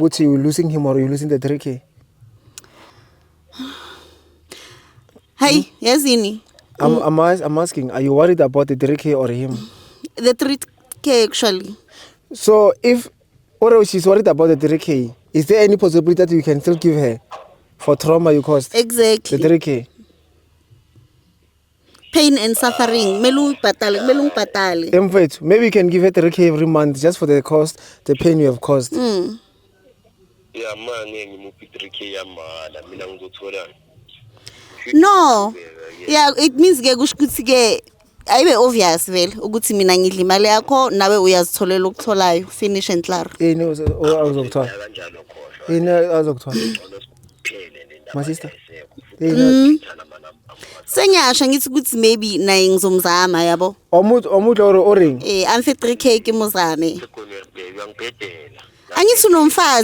What you losing him or you losing the 3K? Hey, yazini. I'm asking, are you worried about the 3K or him? The 3K actually. So if or she's worried about the 3K, is there any possibility that you can still give her for trauma you caused? Exactly. The 3K. Pain and suffering. Melung patale. Maybe you can give her 3K every month just for the cost, the pain you have caused. Yeah, man, you 3K yamala mina ngizothola. No. Yeah, it means ke kusho ukuthi ke ayibe obvious vele ukuthi mina ngidla imali yakho nawe uyazitholela ukutholayo. Finish and clear. Yini azokuthola? Kanjalo khosha. Yini azokuthola? Phele le ndaba. My sister. Senyasha ngithi ukuthi maybe naye ngizomzama yabo. Omuthi or ring. Amfi 3K ke muzame. Ngibheka ngibhedela. Angithi unomfazi